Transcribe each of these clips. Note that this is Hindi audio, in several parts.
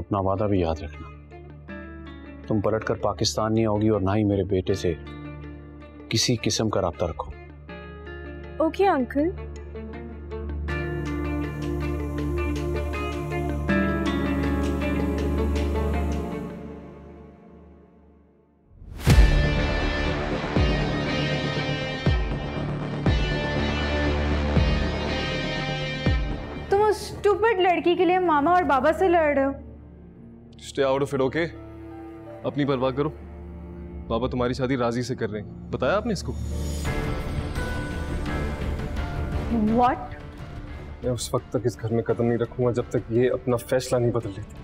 अपना वादा भी याद रखना। तुम पलटकर पाकिस्तान नहीं आओगी और ना ही मेरे बेटे से किसी किस्म का राब्ता रखो। Okay uncle. तुम उस स्टूपिड लड़की के लिए मामा और बाबा से लड़ रहे हो। Stay out of it, okay? अपनी परवाह करो। बाबा तुम्हारी शादी राजी से कर रहे हैं, बताया आपने इसको? What? मैं उस वक्त तक इस घर में कदम नहीं रखूंगा जब तक ये अपना फैसला नहीं बदल लेती।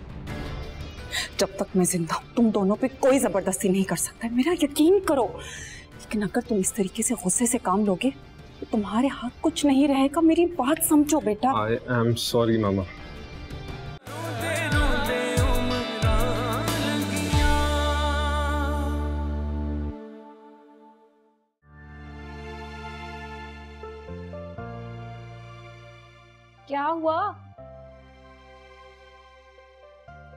जब तक मैं जिंदा हूं तुम दोनों पे कोई जबरदस्ती नहीं कर सकता, मेरा यकीन करो। लेकिन अगर तुम इस तरीके से गुस्से से काम लोगे तो तुम्हारे हाथ कुछ नहीं रहेगा। मेरी बात समझो बेटा। आई एम सॉरी मामा। क्या हुआ?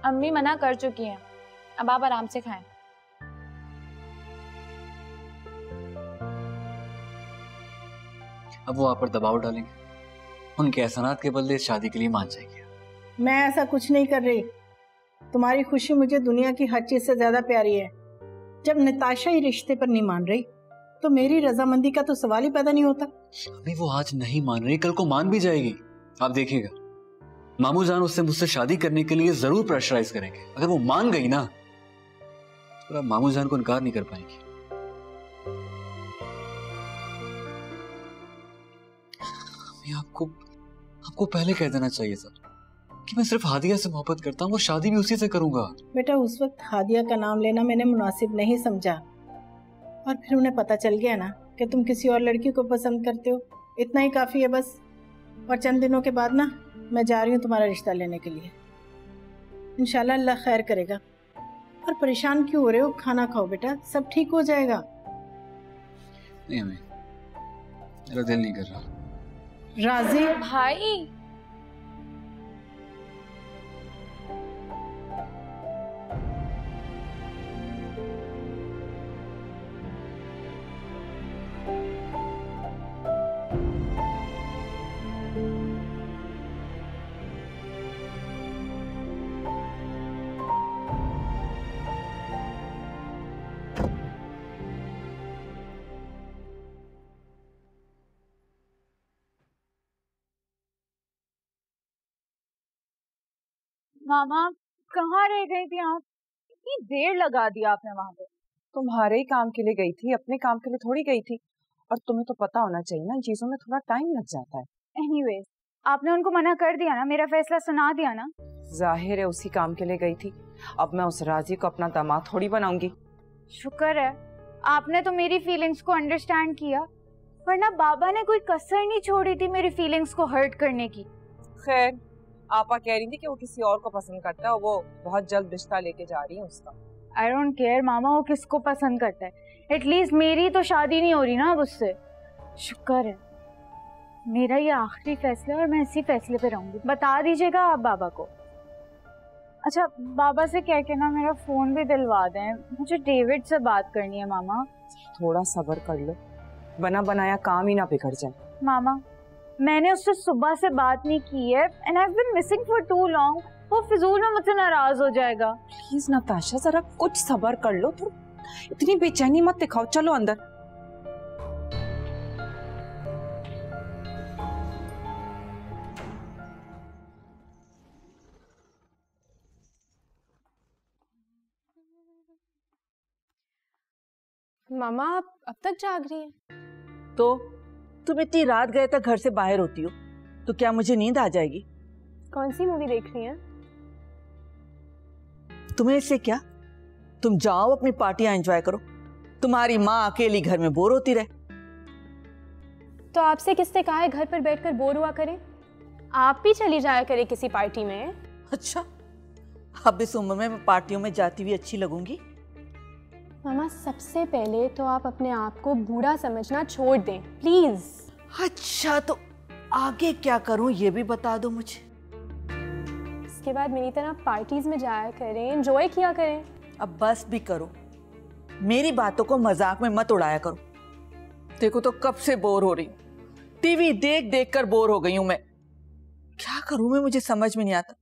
अम्मी मना कर चुकी हैं, अब आप आराम से खाएं। अब वो आप पर दबाव डालेंगे, उनके एहसानात के बदले शादी के लिए मान जाएगी। मैं ऐसा कुछ नहीं कर रही। तुम्हारी खुशी मुझे दुनिया की हर चीज से ज्यादा प्यारी है। जब नताशा ही रिश्ते पर नहीं मान रही तो मेरी रजामंदी का तो सवाल ही पैदा नहीं होता। अभी वो आज नहीं मान रही, कल को मान भी जाएगी। आप देखिएगा, मामू जान उससे मुझसे शादी करने के लिए जरूर प्रेशराइज करेंगे। अगर वो मान गई ना तो आप मामू जान को इनकार नहीं कर पाएंगी। आपको पहले कह देना चाहिए था कि मैं सिर्फ हादिया से मोहब्बत करता हूँ, वो शादी भी उसी से करूंगा। बेटा उस वक्त हादिया का नाम लेना मैंने मुनासिब नहीं समझा, और फिर उन्हें पता चल गया ना कि तुम किसी और लड़की को पसंद करते हो। इतना ही काफी है बस। और चंद दिनों के बाद ना मैं जा रही हूँ तुम्हारा रिश्ता लेने के लिए। इंशाल्लाह अल्लाह खैर करेगा। और परेशान क्यों हो रहे हो? खाना खाओ बेटा, सब ठीक हो जाएगा। नहीं अम्मी, मेरा दिल नहीं कर रहा। राजी भाई, मामा कहाँ रह गई थी आप? इतनी देर लगा दिया आपने वहाँ पे। तुम्हारे ही काम के लिए गई थी, अपने काम के लिए थोड़ी गई थी। और तुम्हें तो पता होना चाहिए ना, इन चीजों में थोड़ा टाइम लग जाता है। एनीवेज, आपने उनको मना कर दिया ना, मेरा फैसला सुना दिया ना। जाहिर है उसी काम के लिए गई थी। अब मैं उस राजी को अपना दामाद थोड़ी बनाऊंगी। शुक्र है आपने तो मेरी फीलिंग्स को अंडरस्टैंड किया, वरना बाबा ने कोई कसर नहीं छोड़ी थी मेरी फीलिंग्स को हर्ट करने की। खैर, आपा कह रही थी कि वो किसी और को पसंद करता है और वो बहुत जल्द रिश्ता लेके जा रही है उसका। आई डोंट केयर मामा वो किसको पसंद करता है, एटलीस्ट मेरी तो शादी नहीं हो रही ना अब उससे। शुक्र है, मेरा ये आखिरी फैसला है और मैं इसी फैसले पे रहूंगी। बता दीजिएगा आप बाबा को। अच्छा, बाबा से कह के ना मेरा फोन भी दिलवा दें, मुझे डेविड से बात करनी है मामा। थोड़ा सब्र कर लो, बना बनाया काम ही ना बिगड़ जाए। मामा, मैंने उससे सुबह से बात नहीं की है and I have been missing for too long. वो फिजूल में मुझसे नाराज हो जाएगा। प्लीज नताशा, जरा कुछ सब्र कर लो। तो इतनी बेचैनी मत दिखाओ, चलो अंदर। मामा आप अब तक जाग रही हैं? तो तुम इतनी रात गए तक घर से बाहर होती हो तो क्या मुझे नींद आ जाएगी? कौन सी मूवी देख रही हैं? तुम्हें इससे क्या, तुम जाओ अपनी पार्टियां एंजॉय करो। तुम्हारी माँ अकेली घर में बोर होती रहे। तो आपसे किसने कहा है घर पर बैठकर बोर हुआ करें? आप भी चली जाया करें किसी पार्टी में। अच्छा, अब इस उम्र में मैं पार्टियों में जाती हुई अच्छी लगूंगी? मामा, सबसे पहले तो आप अपने आप को बूढ़ा समझना छोड़ दें प्लीज। अच्छा, तो आगे क्या करूं ये भी बता दो मुझे। उसके बाद मेरी तरह पार्टीज में जाया करें, एंजॉय किया करें। अब बस भी करो, मेरी बातों को मजाक में मत उड़ाया करो। देखो तो कब से बोर हो रही हूँ, टीवी देख देख कर बोर हो गई हूं मैं। क्या करूं मैं, मुझे समझ में नहीं आता।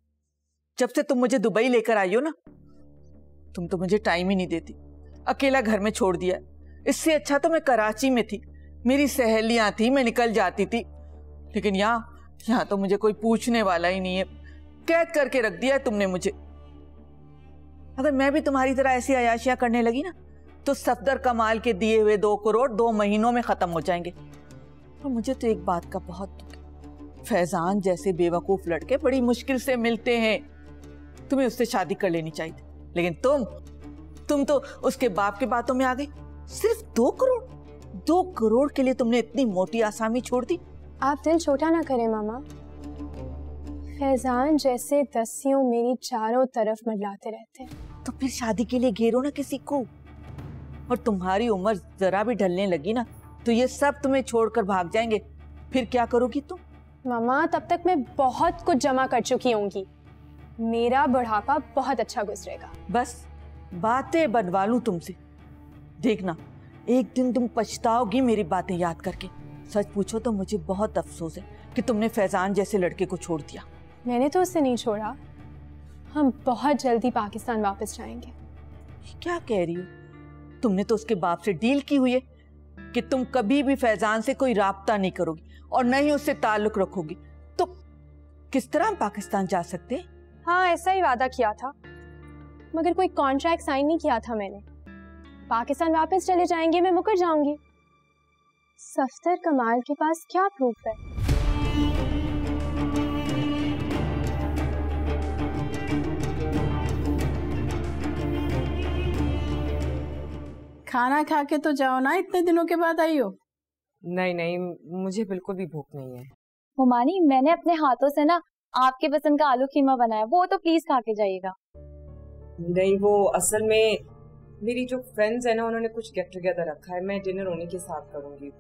जब से तुम मुझे दुबई लेकर आई हो ना, तुम तो मुझे टाइम ही नहीं देती, अकेला घर में छोड़ दिया। इससे अच्छा तो मैं कराची में थी, मेरी सहेलियां थी, मैं निकल जाती थी। लेकिन यहाँ तो मुझे कोई पूछने वाला ही नहीं है, कैद करके रख दिया है तुमने मुझे। अगर मैं भी तुम्हारी तरह ऐसी अयाशियां करने लगी ना, तो सफदर कमाल के दिए हुए 2 करोड़ 2 महीनों में खत्म हो जाएंगे। और मुझे तो एक बात का बहुत दुख है, फैजान जैसे बेवकूफ लड़के बड़ी मुश्किल से मिलते हैं। तुम्हें उससे शादी कर लेनी चाहिए, लेकिन तुम तो उसके बाप के बातों में आ गई। सिर्फ 2 करोड़ के लिए तुमने इतनी मोटी आसामी छोड़ दी। आप दिल छोटा ना करें मामा। फैजान जैसे दस्युं मेरी चारों तरफ मंडलाते रहते हैं। तो फिर शादी के लिए घेरो ना किसी को। और तुम्हारी उम्र जरा भी ढलने लगी ना, तो ये सब तुम्हें छोड़कर भाग जाएंगे। फिर क्या करोगी तुम? मामा तब तक मैं बहुत कुछ जमा कर चुकी होंगी, मेरा बुढ़ापा बहुत अच्छा गुजरेगा। बस बातें बनवा लूं तुमसे, देखना एक दिन तुम पछताओगी मेरी बातें याद करके। सच पूछो तो मुझे बहुत अफसोस है कि तुमने फैजान जैसे लड़के को छोड़ दिया। मैंने तो उसे नहीं छोड़ा, हम बहुत जल्दी पाकिस्तान वापस जाएंगे। क्या कह रही हो? तुमने तो उसके बाप से डील की हुई है कि तुम कभी भी फैजान से कोई राब्ता नहीं करोगी और न ही उससे ताल्लुक रखोगी। तो किस तरह हम पाकिस्तान जा सकते हैं? हाँ, ऐसा ही वादा किया था, मगर कोई कॉन्ट्रैक्ट साइन नहीं किया था मैंने। पाकिस्तान वापस चले जाएंगे, मैं मुकर जाऊंगी। सफदर कमाल के पास क्या प्रूफ है? खाना खा के तो जाओ ना, इतने दिनों के बाद आई हो। नहीं नहीं, मुझे बिल्कुल भी भूख नहीं है। हुमानी, मैंने अपने हाथों से ना आपके पसंद का आलू कीमा बनाया, वो तो प्लीज खा के जाइएगा। नहीं, वो असल में मेरी जो फ्रेंड्स है ना, उन्होंने कुछ गेट टुगेदर रखा है, मैं डिनर उन्हीं के साथ करूंगी।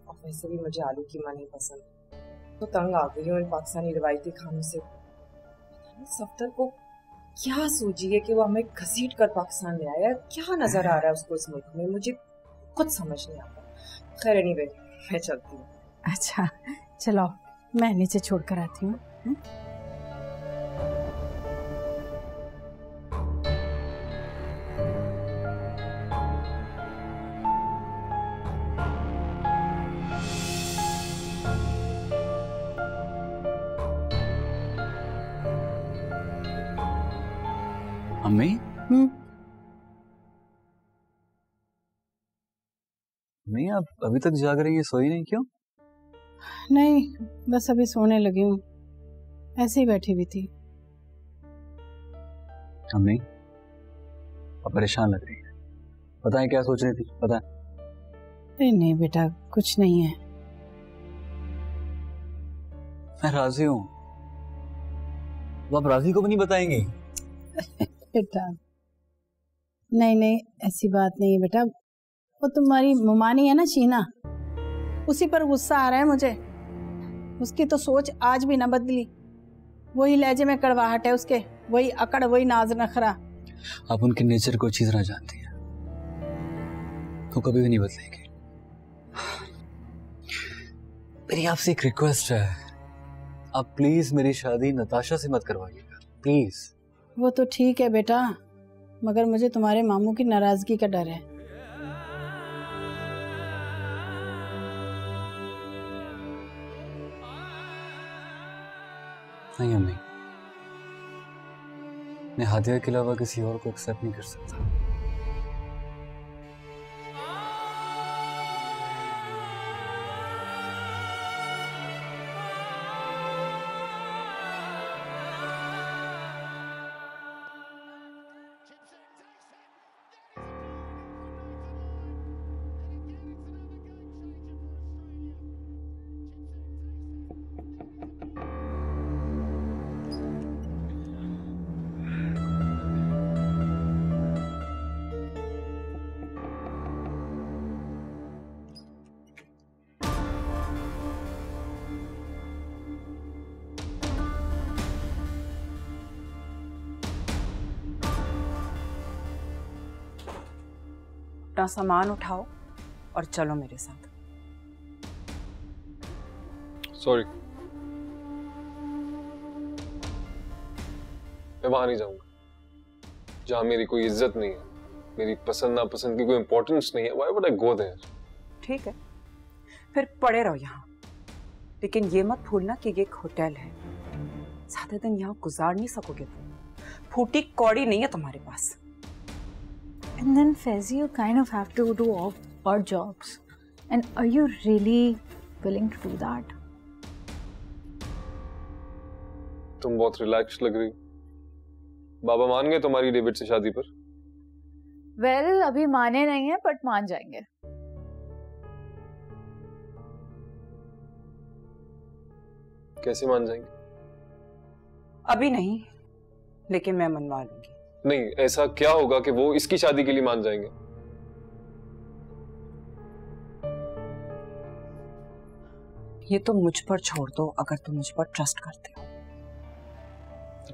और वैसे भी मुझे आलू कीमा नहीं पसंद, तो तंग आ गई हूँ इन पाकिस्तानी रिवायती खानों से। सफदर को क्या सूझी है कि वो हमें घसीट कर पाकिस्तान ले आया? क्या नजर आ रहा है उसको इस मुल्क में, मुझे कुछ समझ नहीं आता। खैर एनीवे, मैं चलती हूँ। अच्छा चलो, मैं नीचे छोड़ कर आती हूँ। अम्मी, अम्मी आप अभी तक जाग रही है, सोई नहीं क्यों? नहीं, बस अभी सोने लगी हूँ, ऐसे ही बैठी हुई थी। अम्मी आप परेशान लग रही है, पता है क्या सोच रही थी? पता है? नहीं बेटा, कुछ नहीं है। मैं राजी हूँ, आप राजी को भी नहीं बताएंगी? बेटा नहीं, ऐसी बात नहीं है बेटा। वो तुम्हारी मुमानी है ना शीना, उसी पर गुस्सा आ रहा है मुझे। उसकी तो सोच आज भी ना बदली, वही लहजे में कड़वाहट है उसके, वही अकड़, वही नाज नखरा। आप उनके नेचर को अच्छी तरह जानती हैं, वो कभी भी नहीं बदलेंगे। मेरी आपसे एक रिक्वेस्ट है, आप प्लीज मेरी शादी नताशा से मत करवाइएगा, प्लीज। वो तो ठीक है बेटा, मगर मुझे तुम्हारे मामू की नाराजगी का डर है। नहीं अम्मी, मैं हादिया के अलावा किसी और को एक्सेप्ट नहीं कर सकता। अपना सामान उठाओ और चलो मेरे साथ। सॉरी, मैं वहां नहीं जाऊंगा जहां मेरी कोई इज्जत नहीं है, मेरी पसंद नापसंद की कोई इंपॉर्टेंस नहीं है। Why would I go there? ठीक है, फिर पड़े रहो यहाँ, लेकिन ये मत भूलना कि ये एक होटल है। ज्यादा दिन यहाँ गुजार नहीं सकोगे तुम, फूटी कौड़ी नहीं है तुम्हारे पास। And then Faizi, you kind of have to do odd jobs. And are you really willing to do that? तुम बहुत रिलैक्स लग रही। बाबा मान गए तुम्हारी डेविड से शादी पर? Well, अभी माने नहीं है, बट मान जाएंगे। कैसे मान जाएंगे? अभी नहीं, लेकिन मैं मनवा लूंगी। नहीं, ऐसा क्या होगा कि वो इसकी शादी के लिए मान जाएंगे? ये तो मुझ पर छोड़ दो, अगर तुम मुझ पर ट्रस्ट करते हो।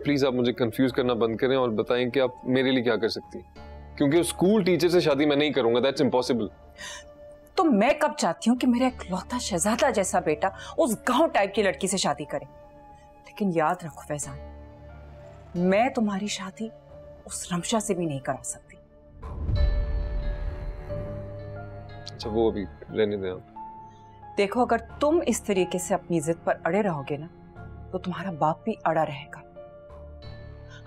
प्लीज आप मुझे कंफ्यूज करना बंद करें और बताएं कि आप मेरे लिए क्या कर सकती हैं, क्योंकि उस स्कूल टीचर से शादी मैं नहीं करूंगा। That's impossible. तो मैं कब चाहती हूँ कि मेरा इकलौता शहजादा जैसा बेटा उस गांव टाइप की लड़की से शादी करे। लेकिन याद रखो फैजान, मैं तुम्हारी शादी उस रमशा से भी नहीं करा सकती। अच्छा, वो अभी रहने दें आप। देखो, अगर तुम इस तरीके से अपनी जिद पर अड़े रहोगे ना, तो तुम्हारा बाप भी अड़ा रहेगा।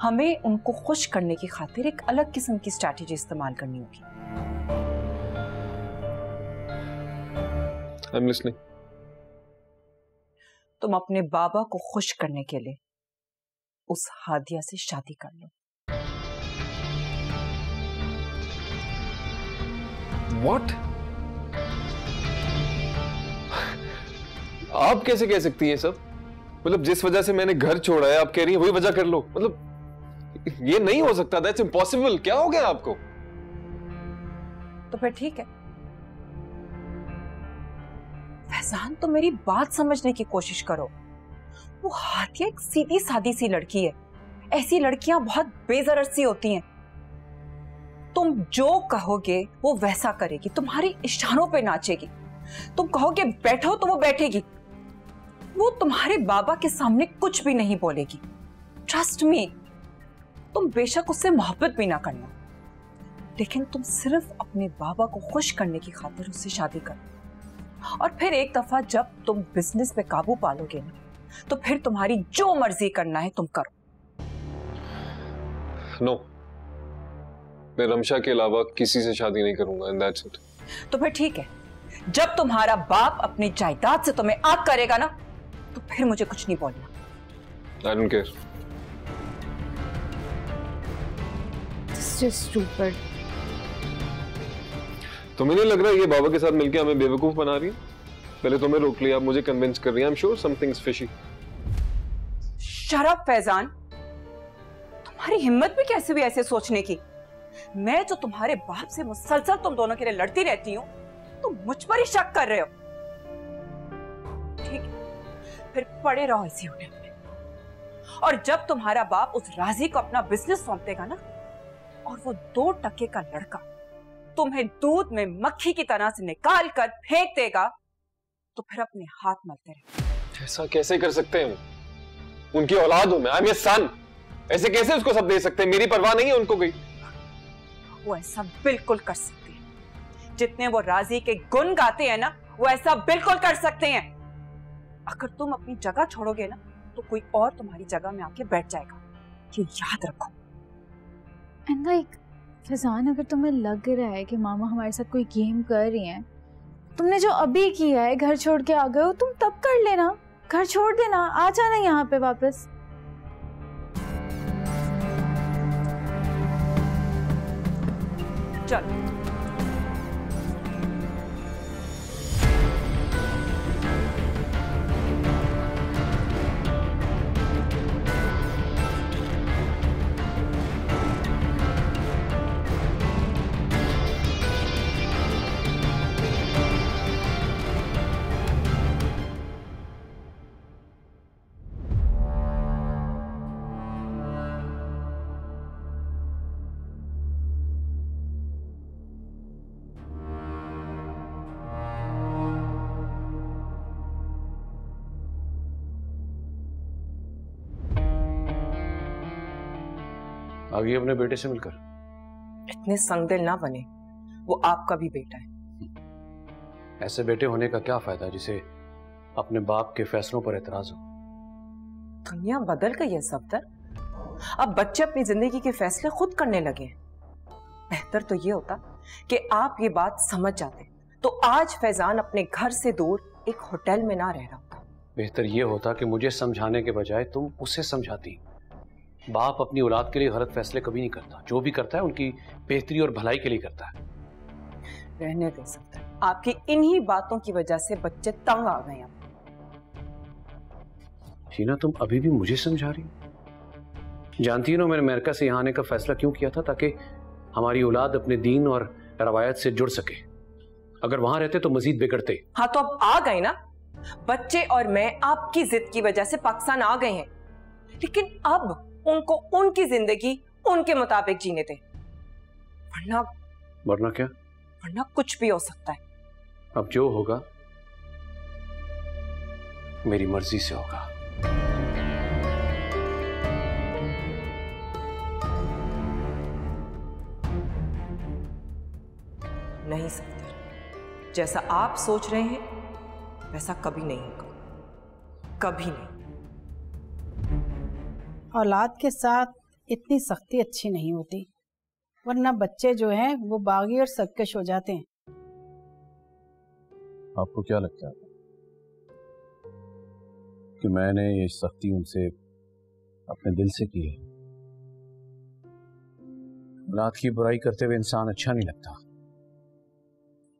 हमें उनको खुश करने की खातिर एक अलग किस्म की स्ट्रैटेजी इस्तेमाल करनी होगी। I'm listening. तुम अपने बाबा को खुश करने के लिए उस हादिया से शादी कर लो। What? आप कैसे कह सकती हैं सब? मतलब जिस वजह से मैंने घर छोड़ा है, आप कह रही हैं वही वजह कर लो। मतलब ये नहीं हो सकता। That's impossible. क्या हो गया आपको? तो फिर ठीक है फैजान, तो मेरी बात समझने की कोशिश करो। वो हादिया एक सीधी सादी सी लड़की है। ऐसी लड़कियां बहुत बेजरत सी होती हैं। तुम जो कहोगे वो वैसा करेगी, तुम्हारी इशारों पे नाचेगी। तुम कहोगे बैठो तो वो बैठेगी। वो तुम्हारे बाबा के सामने कुछ भी नहीं बोलेगी। ट्रस्ट मी, तुम बेशक उससे मोहब्बत भी ना करना, लेकिन तुम सिर्फ अपने बाबा को खुश करने की खातिर उससे शादी करो। और फिर एक दफा जब तुम बिजनेस पे काबू पालोगे ना, तो फिर तुम्हारी जो मर्जी करना है तुम करो। नो, मैं रमशा के अलावा किसी से शादी नहीं करूंगा, एंड दैट्स इट। तो फिर ठीक है, जब तुम्हारा बाप अपनी जायदाद से तुम्हें आग करेगा ना, तो फिर मुझे कुछ नहीं बोलना। I don't care. Just stupid. तुम्हें नहीं लग रहा ये बाबा के साथ मिलकर हमें बेवकूफ बना रही है? पहले तुम्हें रोक लिया, आप मुझे कन्विंस कर रही हैं। I am sure something's fishy. शराब फैजान, तुम्हारी हिम्मत भी कैसे हुई ऐसे सोचने की? मैं जो तुम्हारे बाप से मुसलसल तुम दोनों के लिए लड़ती रहती हूँ, तुम मुझ पर ही शक कर रहे हो। ठीक है, फिर पड़े रहो इसी होटल में। और जब तुम्हारा बाप उस राजी को अपना बिजनेस सौंप देगा ना, और वो 2 टके का लड़का तुम्हें दूध में मक्खी की तरह से निकाल कर फेंक देगा, तो फिर अपने हाथ मलते रहे। ऐसा कैसे कर सकते हैं? उनकी औलाद हूं मैं, आई एम हिज सन। ऐसे कैसे उसको सब दे सकते हैं? मेरी परवाह नहीं है उनको कोई। वो ऐसा बिल्कुल कर सकते हैं। जितने वो राजी के गुण गाते हैं ना, वो ऐसा बिल्कुल कर सकते हैं। अगर तुम अपनी जगह छोड़ोगे ना, तो कोई और तुम्हारी जगह में आके बैठ जाएगा। ये याद रखो। एंड लाइक फैजान, अगर तुम्हें लग रहा है कि मामा हमारे साथ कोई गेम कर रही हैं, तुमने जो अभी किया है, घर छोड़ के आ गए हो, तुम तब कर लेना। घर छोड़ देना, आ जाना यहाँ पे वापस। चलो। भागी अपने बेटे से मिलकर। इतने संगदिल ना बने, वो आपका भी बेटा है। ऐसे बेटे होने का क्या फायदा जिसे अपने बाप के फैसलों पर एतराज हो। दुनिया बदल गई है सफदर, अब बच्चे अपनी जिंदगी के फैसले खुद करने लगे हैं। बेहतर तो ये होता कि आप ये बात समझ जाते तो आज फैजान अपने घर से दूर एक होटल में ना रह रहा होता। बेहतर ये होता कि मुझे समझाने के बजाय तुम उसे समझाती। बाप अपनी औलाद के लिए गलत फैसले कभी नहीं करता, जो भी करता है उनकी बेहतरी और भलाई के लिए करता है। रहने दे सकता है, आपकी इन्हीं बातों की वजह से बच्चे तंग आ गए हैं। शीना, तुम अभी भी मुझे समझा रही हो? जानती हो ना मैंने अमेरिका से यहाँ आने का फैसला क्यों किया था? ताकि हमारी औलाद अपने दीन और रवायत से जुड़ सके। अगर वहां रहते तो मजीद बिगड़ते। हाँ तो अब आ गए ना। बच्चे और मैं आपकी जिद की वजह से पाकिस्तान आ गए हैं, लेकिन अब उनको उनकी जिंदगी उनके मुताबिक जीने दें, वरना क्या? वरना कुछ भी हो सकता है। अब जो होगा मेरी मर्जी से होगा। नहीं सफदर, जैसा आप सोच रहे हैं वैसा कभी नहीं होगा, कभी नहीं। औलाद के साथ इतनी सख्ती अच्छी नहीं होती, वरना बच्चे जो हैं वो बागी और सरकश हो जाते हैं। आपको क्या लगता है कि मैंने ये सख्ती उनसे अपने दिल से की है? औलाद की बुराई करते हुए इंसान अच्छा नहीं लगता,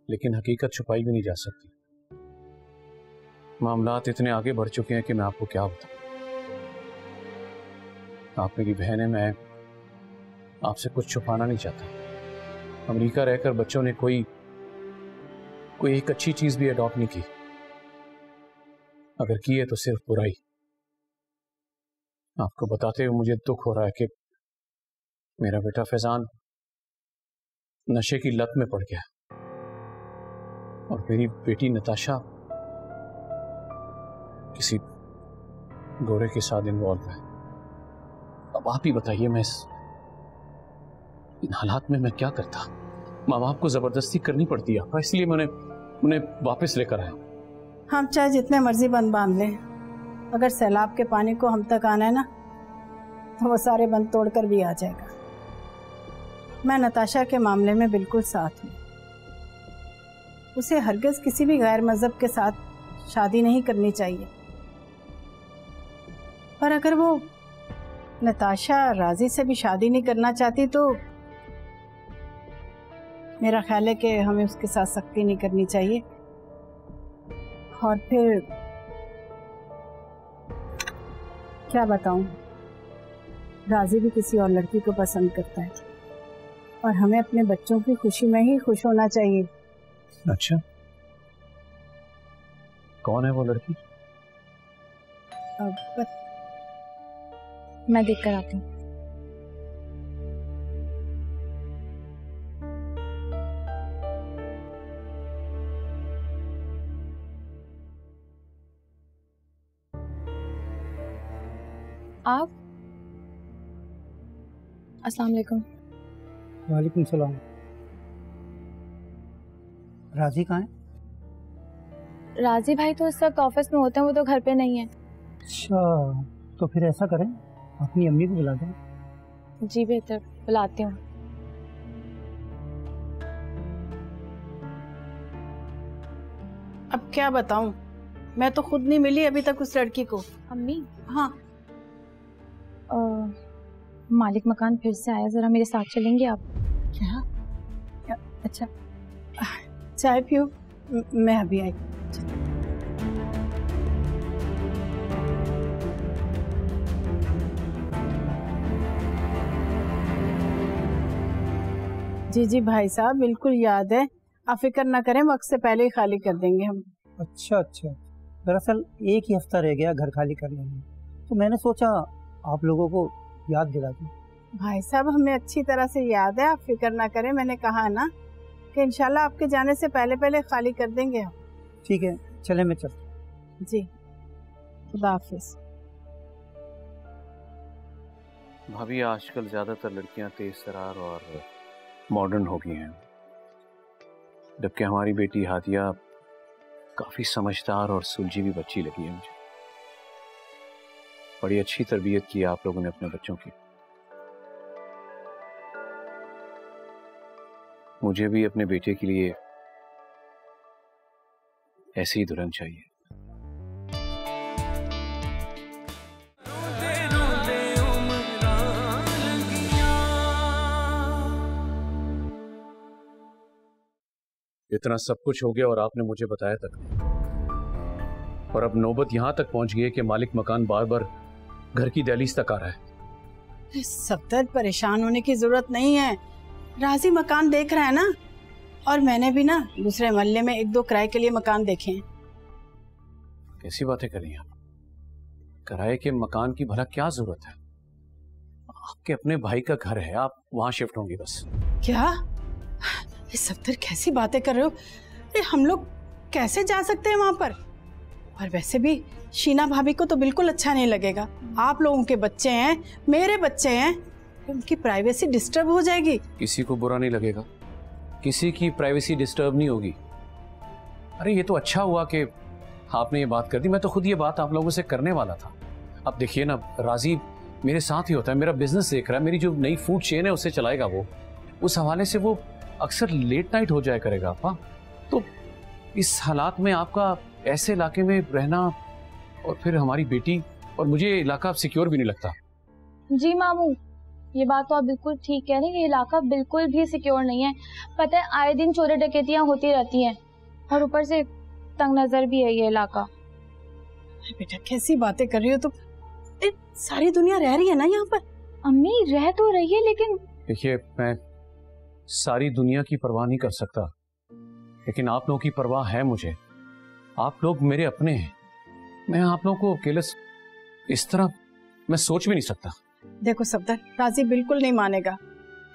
लेकिन हकीकत छुपाई भी नहीं जा सकती। मामलात इतने आगे बढ़ चुके हैं कि मैं आपको क्या बताऊं। आप मेरी बहन है, मैं आपसे कुछ छुपाना नहीं चाहता। अमेरिका रहकर बच्चों ने कोई एक अच्छी चीज भी अडॉप्ट नहीं की। अगर की है तो सिर्फ बुराई। आपको बताते हुए मुझे दुख हो रहा है कि मेरा बेटा फैजान नशे की लत में पड़ गया और मेरी बेटी नताशा किसी गोरे के साथ इन्वॉल्व है। अब आप ही बताइए, मैं इन हालात में मैं क्या करता? माँ बाप को जबरदस्ती करनी पड़ती है, इसलिए मैंने उन्हें वापस लेकर आया। हम चाहे जितने मर्जी बंद बांध लें, अगर सैलाब के पानी को हम तक आना है ना तो वो सारे बंद तोड़कर भी आ जाएगा। मैं नताशा के मामले में बिल्कुल साथ हूँ। उसे हरगिज किसी भी गैर मजहब के साथ शादी नहीं करनी चाहिए। पर अगर वो नताशा राजी से भी शादी नहीं करना चाहती तो मेरा ख्याल है कि हमें उसके साथ सख्ती नहीं करनी चाहिए। और फिर क्या बताऊं, राजी भी किसी और लड़की को पसंद करता है और हमें अपने बच्चों की खुशी में ही खुश होना चाहिए। अच्छा, कौन है वो लड़की? मैं देख कर आती हूँ। आप? अस्सलाम वालेकुम। वालेकुम सलाम। राजी कहाँ है? राजी भाई तो इस वक्त ऑफिस में होते हैं, वो तो घर पे नहीं है। अच्छा, तो फिर ऐसा करें, अपनी अम्मी को बुला दें। जी बेहतर, बुलाती हूँ। अब क्या बताऊं, मैं तो खुद नहीं मिली अभी तक उस लड़की को। अम्मी? हाँ। मालिक मकान फिर से आया, जरा मेरे साथ चलेंगे आप? क्या? अच्छा, चाय पियो, मैं अभी आई। जी जी भाई साहब, बिल्कुल याद है, आप फिक्र ना करें, वक्त से पहले ही खाली कर देंगे हम। अच्छा अच्छा, दरअसल एक ही हफ्ता रह गया घर खाली करने में, तो मैंने सोचा आप लोगों को याद दिला दूं। भाई साहब, हमें अच्छी तरह से याद है, आप फिक्र ना करें। मैंने कहा ना कि इंशाल्लाह आपके जाने से पहले पहले खाली कर देंगे हम। ठीक है, चले मैं चलता। जी, खुदा हाफिज। भाभी आजकल ज्यादातर लड़कियां तेज तरार और मॉडर्न हो गई हैं, जबकि हमारी बेटी हादिया काफी समझदार और सुलझी हुई बच्ची लगी है मुझे। बड़ी अच्छी तरबियत की आप लोगों ने अपने बच्चों की। मुझे भी अपने बेटे के लिए ऐसी ही दुल्हन चाहिए। इतना सब कुछ हो गया और आपने मुझे बताया तक नहीं। और अब नौबत यहां तक पहुंच गई कि मालिक मकान बार बार घर की दहलीज तक आ रहा है। सफदर, परेशान होने की जरूरत नहीं है। राजी मकान देख रहा है ना, और मैंने भी ना दूसरे मोहल्ले में 1-2 किराए के लिए मकान देखे हैं। कैसी बातें कर रही हैं आप? किराए के मकान की भला क्या जरूरत है? आपके अपने भाई का घर है, आप वहां शिफ्ट होंगी बस। क्या सफदर, कैसी बातें कर रहे हो? अरे हम लोग कैसे जा सकते हैं वहां पर? और वैसे भी शीना भाभी को तो बिल्कुल अच्छा नहीं लगेगा। आप लोगों के बच्चे हैं, मेरे बच्चे हैं, उनकी प्राइवेसी डिस्टर्ब हो जाएगी। किसी को बुरा नहीं लगेगा, किसी की प्राइवेसी डिस्टर्ब नहीं होगी। अरे ये तो अच्छा हुआ कि आपने ये बात कर दी, मैं तो खुद ये बात आप लोगों से करने वाला था। अब देखिए ना, राजी मेरे साथ ही होता है, मेरा बिजनेस देख रहा है, मेरी जो नई फूड चेन है उससे चलाएगा वो। उस हवाले से वो अक्सर लेट नाइट हो जाया करेगा। आपा तो इस हालात में आपका ऐसे इलाके में रहना, और फिर हमारी बेटी, और मुझे इलाका सिक्योर भी नहीं लगता। जी मामू, ये बात तो आप बिल्कुल ठीक कह रहे हैं, ये इलाका बिल्कुल भी सिक्योर नहीं है। पता है आए दिन चोरी डकैतियां होती रहती हैं, और ऊपर से तंग नजर भी है ये इलाका। बेटा कैसी बातें कर रही हो तुम? सारी दुनिया रह रही है ना यहाँ पर। अम्मी रह तो रही है, लेकिन देखिए मैं सारी दुनिया की परवाह नहीं कर सकता, लेकिन आप लोगों की परवाह है मुझे। आप लोग मेरे अपने हैं, मैं आप लोगों को अकेले इस तरह मैं सोच भी नहीं सकता। देखो सफदर, राजी बिल्कुल नहीं मानेगा।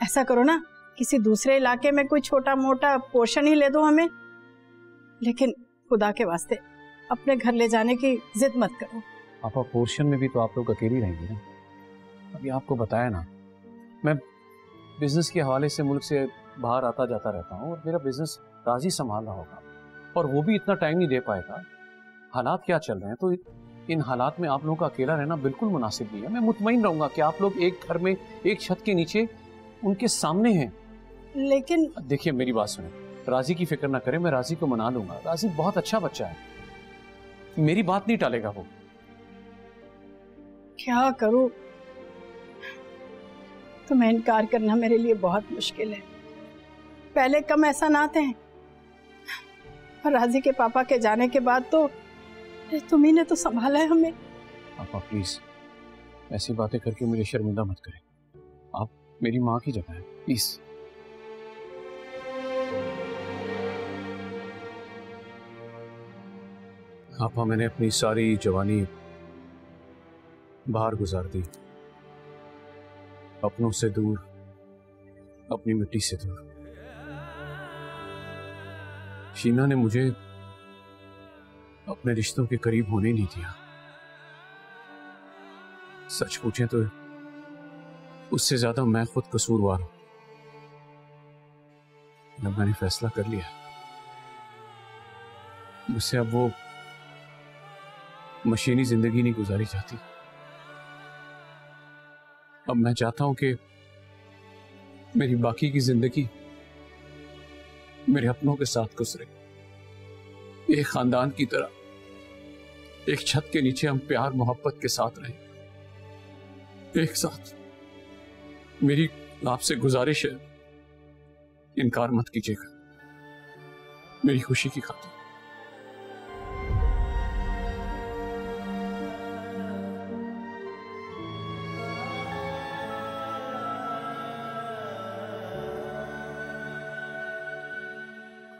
ऐसा करो ना, किसी दूसरे इलाके में कोई छोटा मोटा पोर्शन ही ले दो हमें, लेकिन खुदा के वास्ते अपने घर ले जाने की जिद मत करो। आपा पोर्शन में भी तो आप लोग अकेली रहेंगे ना। अभी आपको बताया ना, मैं बिजनेस के हवाले से मुल्क से बाहर आता जाता रहता हूँ, और मेरा बिजनेस राजी संभाल रहा होगा, और वो भी इतना टाइम नहीं दे पाएगा। हालात क्या चल रहे हैं, तो इन हालात में आप लोगों का अकेला रहना बिल्कुल मुनासिब नहीं है। मैं मुतमईन रहूंगा कि आप लोग एक घर में एक छत के नीचे उनके सामने हैं। लेकिन देखिए मेरी बात सुने, राजी की फिक्र ना करें, मैं राजी को मना लूंगा। राजी बहुत अच्छा बच्चा है, मेरी बात नहीं टालेगा वो। क्या करूं? तुम्हें इनकार करना मेरे लिए बहुत मुश्किल है। पहले कम ऐसा ना थे, और राजी के पापा के जाने के बाद तो तुम्ही ने तो संभाला है हमें। पापा प्लीज ऐसी बातें करके मुझे शर्मिंदा मत करें, आप मेरी माँ की जगह है, प्लीज। आपा मैंने अपनी सारी जवानी बाहर गुजार दी, अपनों से दूर, अपनी मिट्टी से दूर। शीना ने मुझे अपने रिश्तों के करीब होने नहीं दिया। सच पूछें तो उससे ज्यादा मैं खुद कसूरवार हूं। जब मैंने फैसला कर लिया, मुझसे अब वो मशीनी जिंदगी नहीं गुजारी जाती। अब मैं चाहता हूं कि मेरी बाकी की जिंदगी मेरे अपनों के साथ गुजरे, एक खानदान की तरह, एक छत के नीचे हम प्यार मोहब्बत के साथ रहें, एक साथ। मेरी आपसे गुजारिश है, इनकार मत कीजिएगा, मेरी खुशी की खातिर।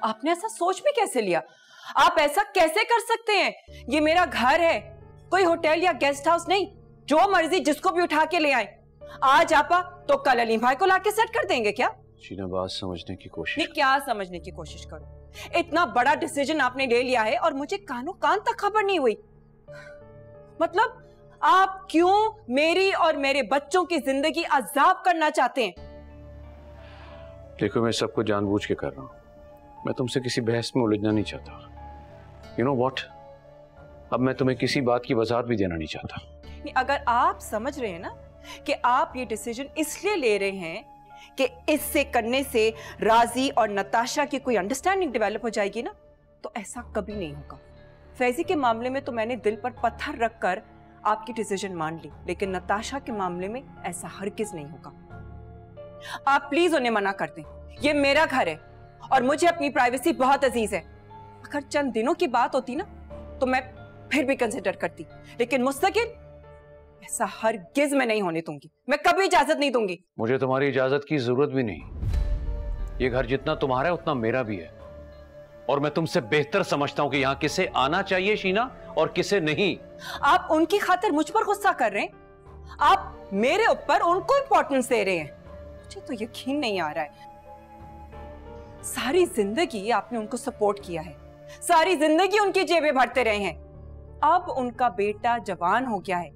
आपने ऐसा सोच भी कैसे लिया? आप ऐसा कैसे कर सकते हैं? ये मेरा घर है, कोई होटल या गेस्ट हाउस नहीं। जो मर्जी जिसको भी उठा के ले आए। आज आपा तो कल अलीम भाई को लाके सेट कर देंगे क्या? शीना बात समझने की कोशिश। नहीं, क्या समझने की कोशिश करो? इतना बड़ा डिसीजन आपने ले लिया है और मुझे कानों कान तक खबर नहीं हुई। मतलब आप क्यों मेरी और मेरे बच्चों की जिंदगी अजाब करना चाहते हैं? देखो, मैं सबको जानबूझ के कर रहा हूं। मैं तुमसे किसी बहस में उलझना नहीं चाहता। यू नो व्हाट, अब मैं तुम्हें किसी बात की वजाहत भी देना नहीं चाहता। अगर आप समझ रहे हैं ना कि आप ये डिसीजन इसलिए ले रहे हैं कि इससे करने से राजी और नताशा की कोई अंडरस्टैंडिंग डेवलप हो जाएगी ना, तो ऐसा कभी नहीं होगा। फैजी के मामले में तो मैंने दिल पर पत्थर रखकर आपकी डिसीजन मान ली, लेकिन नताशा के मामले में ऐसा हरगिज नहीं होगा। आप प्लीज उन्हें मना कर दें। ये मेरा घर है और मुझे अपनी प्राइवेसी बहुत अजीज है। अगर चंद दिनों की बात होती ना तो मैं फिर भी कंसिडर करती, लेकिन मुस्तकिल ऐसा हरगिज मैं नहीं होने दूंगी। मैं कभी इजाजत नहीं दूंगी। मुझे तुम्हारी इजाजत की जरूरत भी नहीं। ये घर जितना तुम्हारा है उतना मेरा भी है, और मैं तुमसे बेहतर समझता हूं कि यहां किसे आना चाहिए शीना और किसे नहीं। आप उनकी खातिर मुझ पर गुस्सा कर रहे हैं। आप मेरे ऊपर उनको इंपॉर्टेंस दे रहे हैं। मुझे तो यकीन नहीं आ रहा है। सारी जिंदगी आपने उनको सपोर्ट किया है, सारी जिंदगी उनकी जेबें भरते रहे हैं। अब उनका बेटा जवान हो गया है,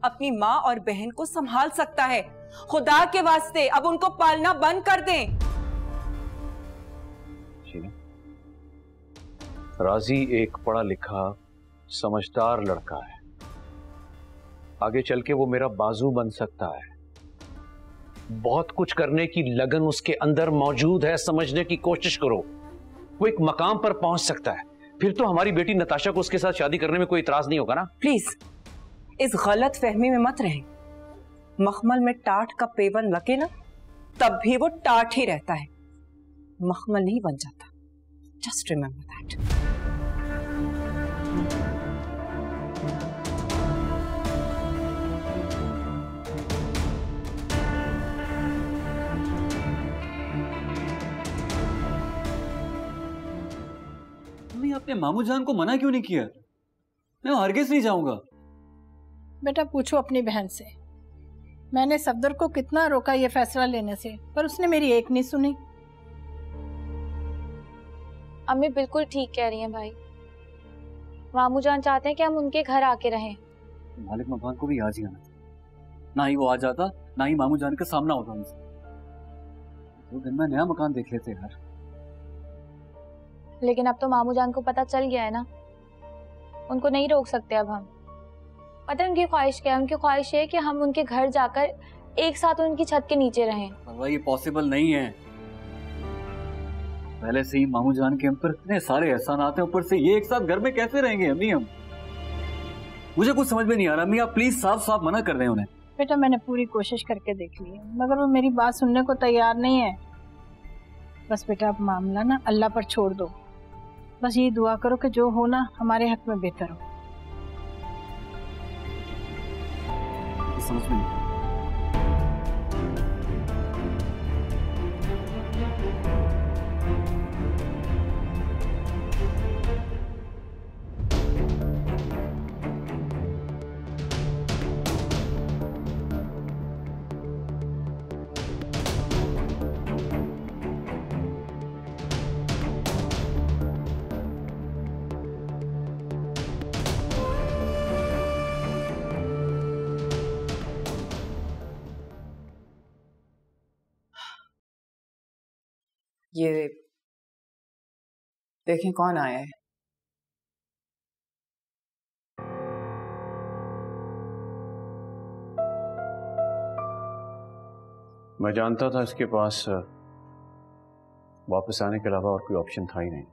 अपनी माँ और बहन को संभाल सकता है। खुदा के वास्ते अब उनको पालना बंद कर दें। राजी एक पढ़ा लिखा समझदार लड़का है। आगे चल के वो मेरा बाजू बन सकता है। बहुत कुछ करने की लगन उसके अंदर मौजूद है। समझने की कोशिश करो, वो एक मकाम पर पहुंच सकता है। फिर तो हमारी बेटी नताशा को उसके साथ शादी करने में कोई इतराज नहीं होगा ना। प्लीज इस गलत फहमी में मत रहें। मखमल में टाट का पेवन लगे ना, तब भी वो टाट ही रहता है, मखमल नहीं बन जाता। Just remember that. मम्मी, आपने मामू जान को मना क्यों नहीं किया? मैं हरगिज नहीं जाऊंगा। बेटा पूछो अपनी बहन से। मैंने सफदर को कितना रोका ये फैसला लेने से, पर उसने मेरी एक नहीं सुनी। अम्मी बिल्कुल ठीक कह रही हैं भाई। मामू जान चाहते हैं कि हम उनके घर आके रहें। मालिक मकान को भी आज ही आना था। ना ही वो आ जाता, ना ही मामू जान का सामना होता उनसे। 2 दिन में नया मकान देख लेते यार। लेकिन अब तो मामू जान को पता चल गया है ना, उनको नहीं रोक सकते अब हम। पता है उनकी ख्वाहिश क्या है? उनकी ख्वाहिश है कि हम उनके घर जाकर एक साथ उनकी छत के नीचे रहें। पर ये पॉसिबल नहीं है। पहले से ही मामू जान के हम पर इतने सारे एहसान आते हैं, ऊपर से ये एक साथ घर में कैसे रहेंगे अम्मी हम? मुझे कुछ समझ में नहीं आ रहा। अम्मी आप प्लीज साफ साफ मना कर रहे हैं उन्हें। बेटा मैंने पूरी कोशिश करके देख ली है, मगर वो मेरी बात सुनने को तैयार नहीं है। बस बेटा अब मामला ना अल्लाह पर छोड़ दो। बस ये दुआ करो कि जो हो ना हमारे हक में बेहतर हो। समझ में नहीं। ये देखें कौन आया है। मैं जानता था इसके पास वापस आने के अलावा और कोई ऑप्शन था ही नहीं।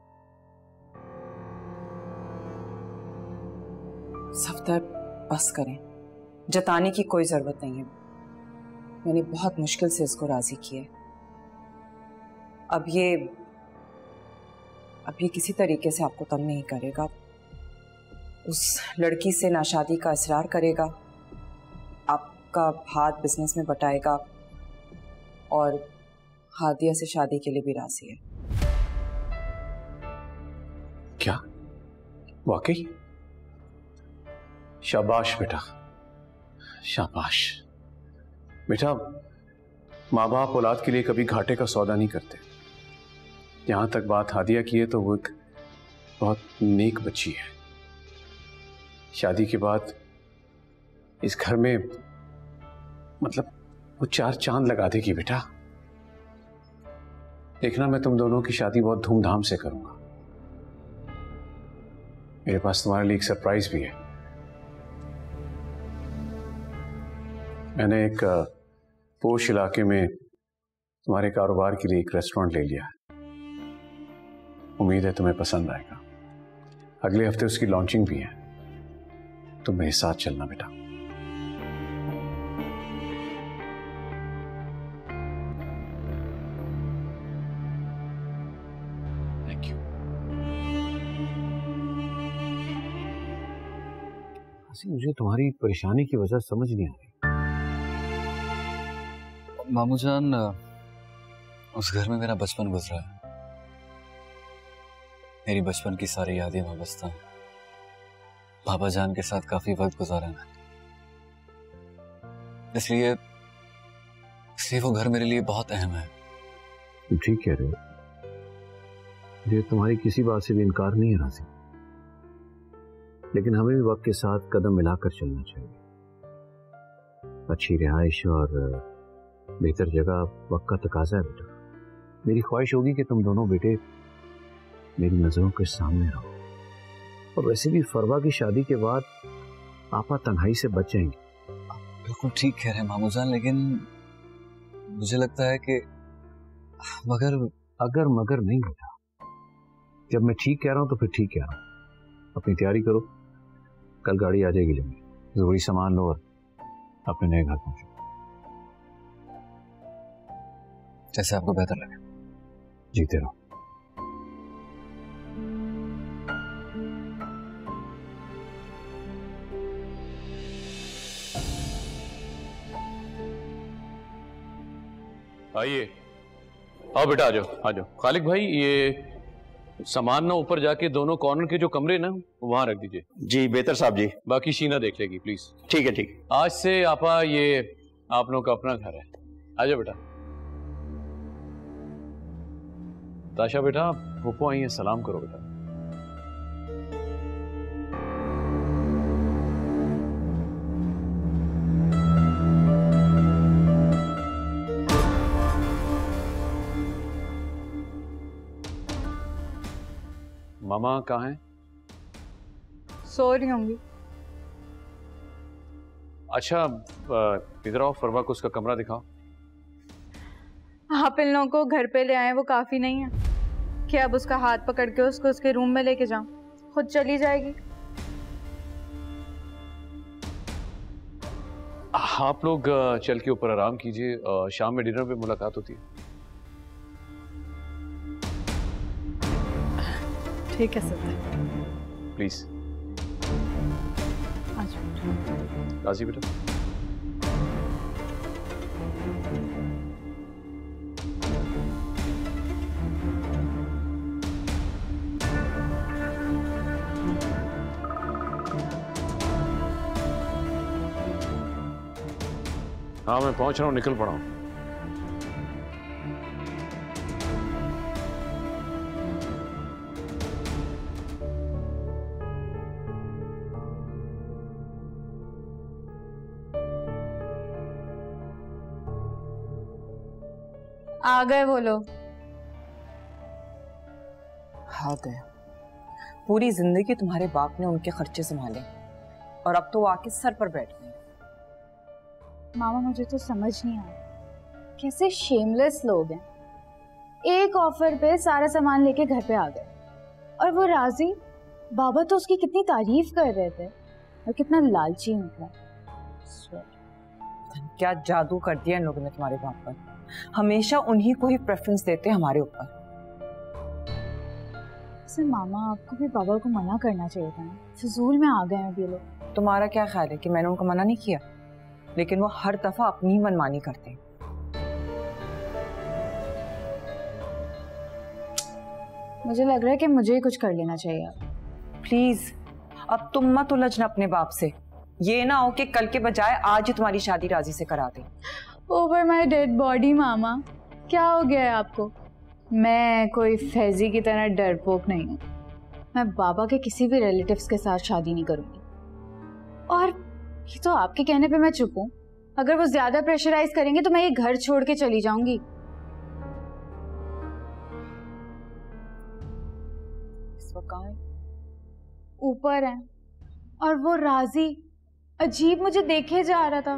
सफदर बस करें, जताने की कोई जरूरत नहीं है। मैंने बहुत मुश्किल से इसको राजी किया है। अब ये किसी तरीके से आपको तंग नहीं करेगा। उस लड़की से नाशादी का इसरार करेगा, आपका हाथ बिजनेस में बटाएगा और हादिया से शादी के लिए भी राजी है। क्या? वाकई? शाबाश बेटा, शाबाश बेटा। माँ बाप औलाद के लिए कभी घाटे का सौदा नहीं करते। यहां तक बात हादिया की है तो वो एक बहुत नेक बच्ची है। शादी के बाद इस घर में मतलब वो 4 चांद लगा देगी बेटा। देखना, मैं तुम दोनों की शादी बहुत धूमधाम से करूंगा। मेरे पास तुम्हारे लिए एक सरप्राइज भी है। मैंने एक पोश इलाके में तुम्हारे कारोबार के लिए एक रेस्टोरेंट ले लिया है। उम्मीद है तुम्हें पसंद आएगा। अगले हफ्ते उसकी लॉन्चिंग भी है। तुम मेरे साथ चलना बेटा। Thank you. मुझे तुम्हारी परेशानी की वजह समझ नहीं आ रही। मामू जान, उस घर में मेरा बचपन गुजरा है। मेरी बचपन की सारी यादें वाबस्ता हैं। बाबा जान के साथ काफी वक्त गुजारा मैंने, इसलिए वो घर मेरे लिए बहुत अहम है। तुम ठीक कह रहे हो। मुझे तुम्हारी किसी बात से भी इनकार नहीं है राज़ी, लेकिन हमें भी वक्त के साथ कदम मिलाकर चलना चाहिए। अच्छी रिहाइश और बेहतर जगह वक्त का तकाजा है बेटा। मेरी ख्वाहिश होगी कि तुम दोनों बेटे मेरी नजरों के सामने रहो। और वैसे भी फरवा की शादी के बाद आपा तन्हाई से बच जाएंगे। बिल्कुल ठीक कह रहे हैं मामू जान, लेकिन मुझे लगता है कि अगर मगर नहीं बेटा। जब मैं ठीक कह रहा हूं तो फिर ठीक कह रहा हूं। अपनी तैयारी करो, कल गाड़ी आ जाएगी लेने। जरूरी सामान लो और अपने नए घर पहुंचो। जैसे आपको बेहतर लगे। जीते रहो। आइए, आओ बेटा, आ जाओ आ जाओ। खालिक भाई, ये सामान ना ऊपर जाके दोनों कॉर्नर के जो कमरे ना वहां रख दीजिए। जी बेहतर साहब जी। बाकी शीना देख लेगी प्लीज। ठीक है ठीक। आज से आपा ये आप लोगों का अपना घर है। आ जाओ बेटा। ताशा बेटा, फूफो आई है, सलाम करो बेटा। मामा कहाँ हैं? सो रही होंगी। अच्छा, इधर आओ, फरवा को उसका कमरा दिखाओ। आप इन लोगों को घर पे ले आए वो काफी नहीं है कि अब उसका हाथ पकड़ के उसको उसके रूम में लेके जाऊं? खुद चली जाएगी। आप लोग चल के ऊपर आराम कीजिए, शाम में डिनर पे मुलाकात होती है। ठीक है सर। प्लीज राजी बेटा। हाँ मैं पहुंच रहा हूँ, निकल पड़ा हूँ। आ गए वो लोग। आ गए। पूरी जिंदगी तुम्हारे बाप ने उनके खर्चे संभाले और अब तो वो आके सर पर बैठ गए। मामा मुझे तो समझ नहीं आया कैसे शेमलेस लोग हैं। एक ऑफर पे सारा सामान लेके घर पे आ गए और वो राजी। बाबा तो उसकी कितनी तारीफ कर रहे थे और कितना लालची निकला। क्या जादू कर दिया इन लोगों ने तुम्हारे बाप पर। हमेशा उन्हीं को ही प्रेफरेंस देते हमारे ऊपर। सर मामा आपको भी बाबा को मना करना चाहिए था। फिजूल में आ गए हैं ये लोग। तुम्हारा क्या ख्याल है कि मैंने उनको मना नहीं किया? लेकिन वो हर दफा अपनी मनमानी करते हैं। मुझे लग रहा है कि मुझे ही कुछ कर लेना चाहिए। प्लीज अब तुम मत उलझना अपने बाप से। ये ना हो कि कल के बजाय आज ही तुम्हारी शादी राजी से करा दे। ओवर माय डेड बॉडी मामा, क्या हो गया है आपको? मैं कोई फैजी की तरह डरपोक नहीं हूँ। मैं बाबा के किसी भी रिलेटिव्स के साथ शादी नहीं करूंगी। और ये तो आपके कहने पे मैं चुप हूँ। अगर वो ज्यादा प्रेशराइज करेंगे तो मैं ये घर छोड़ के चली जाऊंगी। इस वक्त कहाँ है? ऊपर है। और वो राजी अजीब मुझे देखे जा रहा था।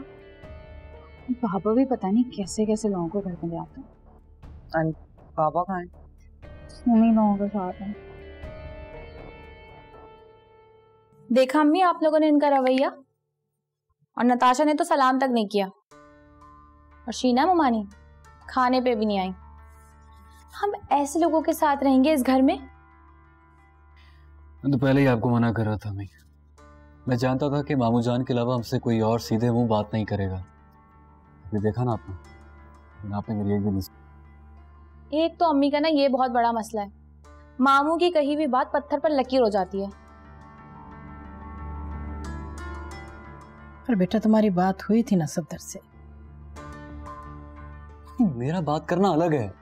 पापा भी पता नहीं कैसे कैसे लोगों को घर में ले आते हैं। पापा कहाँ है? उन्हीं लोगों के साथ है। देखा अम्मी आप लोगों ने इनका रवैया, और नताशा ने तो सलाम तक नहीं किया, और शीना ममानी खाने पे भी नहीं आई। हम ऐसे लोगों के साथ रहेंगे इस घर में? मैं तो पहले ही आपको मना कर रहा था। मैं जानता था कि मामू जान के अलावा हमसे कोई और सीधे मुंह बात नहीं करेगा। ये देखा ना आपने मेरी एक भी नहीं। एक तो अम्मी का ना ये बहुत बड़ा मसला है, मामू की कही हुई बात पत्थर पर लकीर हो जाती है। पर बेटा तुम्हारी बात हुई थी ना सफदर से। मेरा बात करना अलग है।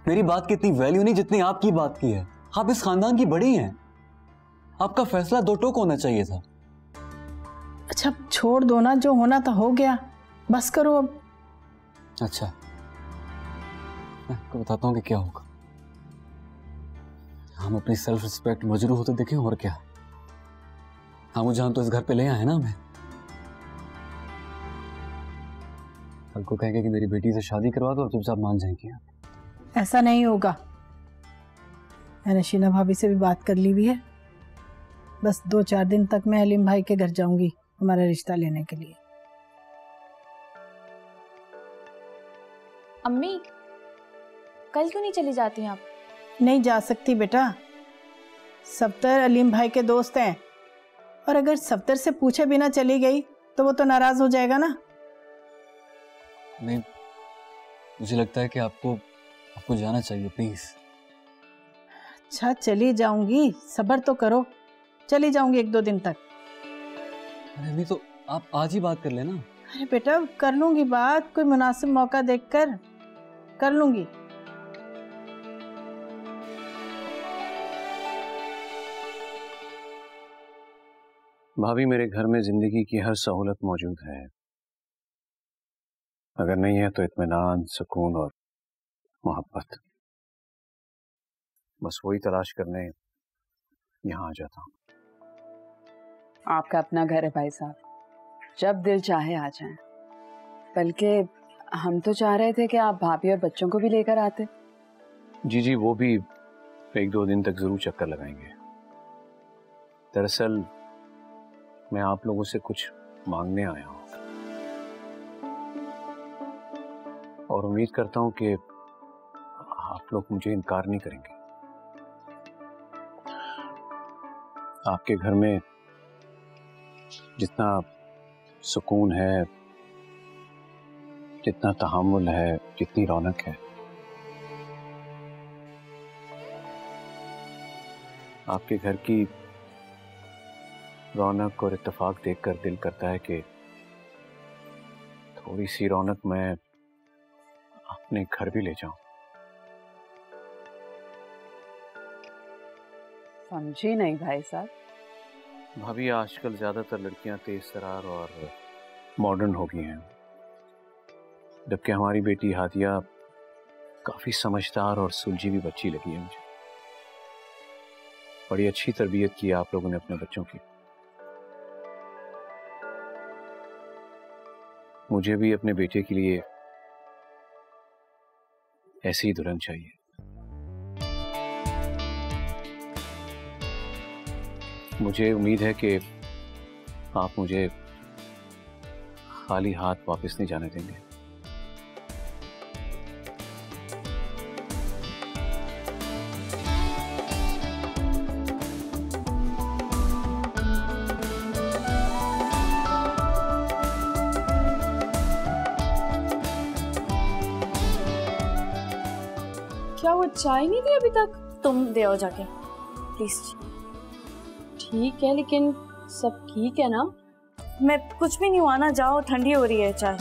मेरी बात की इतनी वैल्यू नहीं जितनी आपकी बात की है। आप इस खानदान की बड़ी हैं। आपका फैसला दो टोक होना चाहिए था। अच्छा छोड़ दो ना, जो होना था हो गया, बस करो अब। अच्छा मैं आपको बताता हूँ कि क्या होगा। हम अपनी सेल्फ रिस्पेक्ट मजरूह होते देखें और क्या। मामू जान तो इस घर पे ले आए हैं ना हमें। कल को कहेंगे कि मेरी बेटी से शादी करवा दो और चुपचाप मान जाएंगे। ऐसा नहीं होगा। मैंने शीना भाभी से भी बात कर ली हुई है। बस 2-4 दिन तक मैं हलीम भाई के घर जाऊंगी हमारा रिश्ता लेने के लिए। अम्मी कल क्यों नहीं चली जाती आप? नहीं जा सकती बेटा, सफदर हलीम भाई के दोस्त हैं, और अगर सफदर से पूछे बिना चली गई तो वो तो नाराज हो जाएगा ना। नहीं, मुझे लगता है कि आपको जाना चाहिए प्लीज। अच्छा चली जाऊंगी, सब्र तो करो, चली जाऊंगी 1-2 दिन तक। अरे नहीं तो आप आज ही बात कर लेना। अरे बेटा कर लूंगी बात, कोई मुनासिब मौका देखकर कर लूंगी। भाभी मेरे घर में जिंदगी की हर सहूलत मौजूद है। अगर नहीं है तो इत्मीनान, सुकून और मोहब्बत, बस वही तलाश करने यहाँ आ जाता हूँ। आपका अपना घर है भाई साहब, जब दिल चाहे आ जाएं। बल्कि हम तो चाह रहे थे कि आप भाभी और बच्चों को भी लेकर आते। जी वो भी 1-2 दिन तक जरूर चक्कर लगाएंगे। दरअसल मैं आप लोगों से कुछ मांगने आया हूँ और उम्मीद करता हूँ कि आप लोग मुझे इनकार नहीं करेंगे। आपके घर में जितना सुकून है, जितना तहम्मुल है, जितनी रौनक है, आपके घर की रौनक और इत्तेफाक देखकर दिल करता है कि थोड़ी सी रौनक मैं अपने घर भी ले जाऊं। समझी नहीं भाई साहब। भाभी आजकल ज्यादातर लड़कियां तेज तरार और मॉडर्न हो गई हैं, जबकि हमारी बेटी हादिया काफी समझदार और सुलझी हुई बच्ची लगी है मुझे। बड़ी अच्छी तरबियत की आप लोगों ने अपने बच्चों की। मुझे भी अपने बेटे के लिए ऐसी ही दुल्हन चाहिए। मुझे उम्मीद है कि आप मुझे खाली हाथ वापस नहीं जाने देंगे। क्या वो चाय नहीं दी अभी तक? तुम दे आओ जाके प्लीज। ठीक है लेकिन सब ठीक है ना? मैं कुछ भी नहीं हुआ ना, जाओ, ठंडी हो रही है चाय।